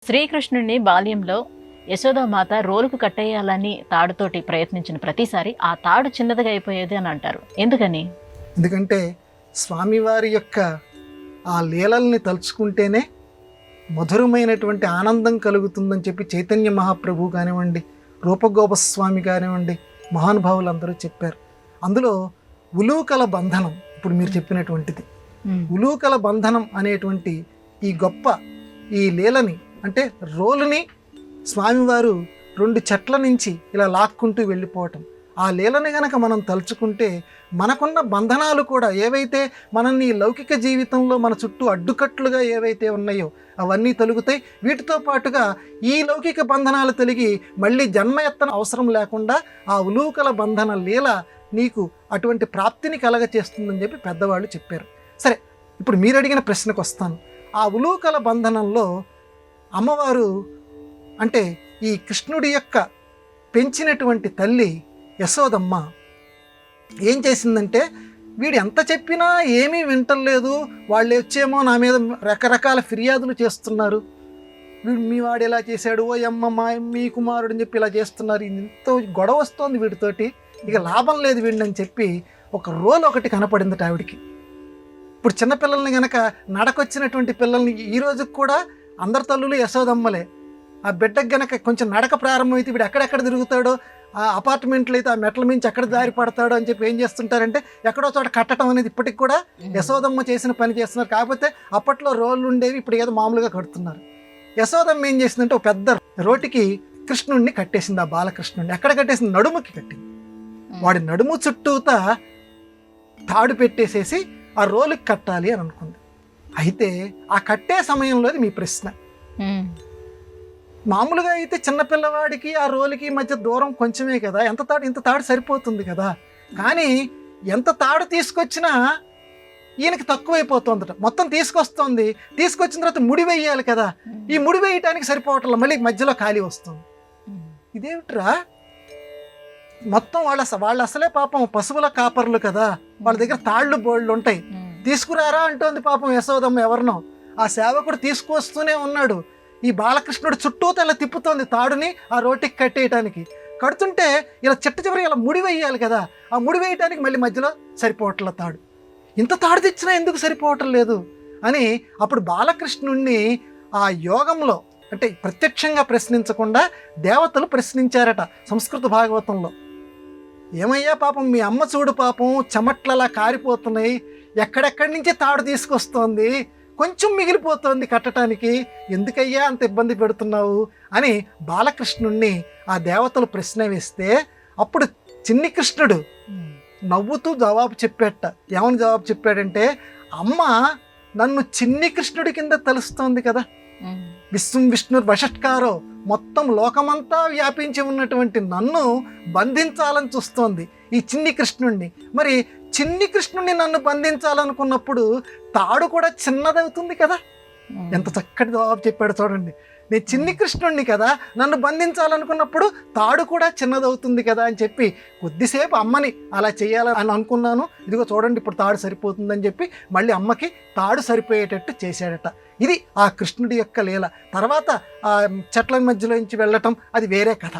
శ్రీకృష్ణుడిని బాల్యంలో యశోదామాత రోలుకు కట్టేయాలని తాడుతోటి ప్రయత్నించిన ప్రతిసారి ఆ తాడు చిన్నదిగా అయిపోయేది అని అంటారు. ఎందుకని? ఎందుకంటే స్వామివారి యొక్క ఆ లీలల్ని తలుచుకుంటేనే మధురమైనటువంటి ఆనందం కలుగుతుందని చెప్పి చైతన్య మహాప్రభు కానివ్వండి, రూపగోపస్వామి కానివ్వండి, మహానుభావులు అందరూ చెప్పారు. అందులో ఉలూకల బంధనం, ఇప్పుడు మీరు చెప్పినటువంటిది ఉలూకల బంధనం అనేటువంటి ఈ గొప్ప ఈ లీలని, అంటే రోలుని స్వామివారు 2 చెట్ల నుంచి ఇలా లాక్కుంటూ వెళ్ళిపోవటం, ఆ లీలని గనక మనం తలుచుకుంటే మనకున్న బంధనాలు కూడా ఏవైతే మనల్ని లౌకిక జీవితంలో మన చుట్టూ అడ్డుకట్లుగా ఏవైతే ఉన్నాయో అవన్నీ తొలుగుతాయి. వీటితో పాటుగా ఈ లౌకిక బంధనాలు తొలగి మళ్ళీ జన్మ ఎత్తన అవసరం లేకుండా ఆ ఉలూకల బంధన లీల నీకు అటువంటి ప్రాప్తిని కలగ చేస్తుందని చెప్పి పెద్దవాళ్ళు చెప్పారు. సరే, ఇప్పుడు మీరు అడిగిన ప్రశ్నకు వస్తాను. ఆ ఉలూకల బంధనంలో అమ్మవారు అంటే ఈ కృష్ణుడి యొక్క పెంచినటువంటి తల్లి యశోదమ్మ ఏం చేసిందంటే, వీడు ఎంత చెప్పినా ఏమీ వింటలేదు, వాళ్ళు వచ్చేమో నా మీద రకరకాల ఫిర్యాదులు చేస్తున్నారు, వీడు మీ వాడు ఇలా చేశాడు, ఓ అమ్మ మీ కుమారుడు అని చెప్పి ఇలా చేస్తున్నారు, ఎంతో గొడవ వస్తోంది వీడితోటి, ఇక లాభం లేదు వీడిని చెప్పి ఒక రోల్ ఒకటి కనపడింది ఆవిడికి. ఇప్పుడు చిన్నపిల్లల్ని గనక నడకొచ్చినటువంటి పిల్లల్ని ఈ రోజుకి కూడా అందరి తల్లులు యశోదమ్మలే. ఆ బిడ్డకు గనక కొంచెం నడక ప్రారంభమైతే వీడు ఎక్కడెక్కడ తిరుగుతాడో, ఆ అపార్ట్మెంట్లు అయితే ఆ మెట్ల మించి ఎక్కడ దారి పడతాడో అని చెప్పి ఏం చేస్తుంటారంటే ఎక్కడో చోట కట్టడం అనేది ఇప్పటికి కూడా యశోదమ్మ చేసిన పని చేస్తున్నారు. కాకపోతే అప్పట్లో రోళ్ళు ఉండేవి, ఇప్పుడు ఏదో మామూలుగా కడుతున్నారు. యశోదమ్మ ఏం చేసిందంటే ఒక పెద్ద రోటికి కృష్ణుడిని కట్టేసింది. ఆ బాలకృష్ణుడిని ఎక్కడ కట్టేసింది? నడుముకి కట్టింది. వాడి నడుము చుట్టూతా తాడు పెట్టేసేసి ఆ రోలుకి కట్టాలి అని అనుకుంది. అయితే ఆ కట్టే సమయంలో మీ ప్రశ్న, మామూలుగా అయితే చిన్నపిల్లవాడికి ఆ రోలుకి మధ్య దూరం కొంచెమే కదా, ఇంత తాడు సరిపోతుంది కదా. కానీ ఎంత తాడు తీసుకొచ్చినా ఈయనకి తక్కువైపోతుందట. మొత్తం తీసుకొస్తుంది, తీసుకొచ్చిన తర్వాత ముడి వేయాలి కదా, ఈ ముడి వేయటానికి సరిపోవట్లేదు, మళ్ళీ మధ్యలో ఖాళీ వస్తుంది. ఇదేమిట్రా, మొత్తం వాళ్ళు అసలే పాపం పశువుల కాపర్లు కదా, వాళ్ళ దగ్గర తాళ్ళు బోళ్ళు ఉంటాయి, తీసుకురారా అంటోంది పాపం యశోదమ్మ ఎవరినో. ఆ సేవకుడు తీసుకొస్తూనే ఉన్నాడు, ఈ బాలకృష్ణుడు చుట్టూ ఇలా తిప్పుతోంది తాడుని ఆ రోటికి కట్టేయటానికి. కడుతుంటే ఇలా చివరి ఇలా ముడి వేయాలి కదా, ఆ ముడి వేయటానికి మళ్ళీ మధ్యలో సరిపోవట్ల తాడు. ఇంత తాడు తెచ్చినా ఎందుకు సరిపోవటం లేదు అని అప్పుడు బాలకృష్ణుణ్ణి ఆ యోగంలో అంటే ప్రత్యక్షంగా ప్రశ్నించకుండా దేవతలు ప్రశ్నించారట సంస్కృత భాగవతంలో. ఏమయ్యా పాపం మీ అమ్మ చూడు, పాపం చెమట్లలా కారిపోతున్నాయి, ఎక్కడెక్కడి నుంచి తాడు తీసుకొస్తోంది, కొంచెం మిగిలిపోతోంది కట్టడానికి, ఎందుకయ్యా అంత ఇబ్బంది పెడుతున్నావు అని బాలకృష్ణుణ్ణి ఆ దేవతలు ప్రశ్న వేస్తే అప్పుడు చిన్ని కృష్ణుడు నవ్వుతూ జవాబు చెప్పాట. ఏమని జవాబు చెప్పాడంటే, అమ్మ నన్ను చిన్ని కృష్ణుడి కింద తెలుస్తోంది కదా, విష్ణు వషట్కారో మొత్తం లోకమంతా వ్యాపించి ఉన్నటువంటి నన్ను బంధించాలని చూస్తోంది ఈ చిన్ని కృష్ణుణ్ణి. మరి చిన్ని కృష్ణుణ్ణి నన్ను బంధించాలనుకున్నప్పుడు తాడు కూడా చిన్నదవుతుంది కదా. ఎంత చక్కటి జవాబు చెప్పాడు చూడండి. నేను చిన్ని కృష్ణుణ్ణి కదా, నన్ను బంధించాలనుకున్నప్పుడు తాడు కూడా చిన్నదవుతుంది కదా అని చెప్పి కొద్దిసేపు అమ్మని అలా చేయాలని అనుకున్నాను, ఇదిగో చూడండి ఇప్పుడు తాడు సరిపోతుందని చెప్పి మళ్ళీ అమ్మకి తాడు సరిపోయేటట్టు చేశాడట. ఇది ఆ కృష్ణుడి యొక్క లీల. తర్వాత ఆ చెట్ల మధ్యలో నుంచి వెళ్ళటం అది వేరే కథ.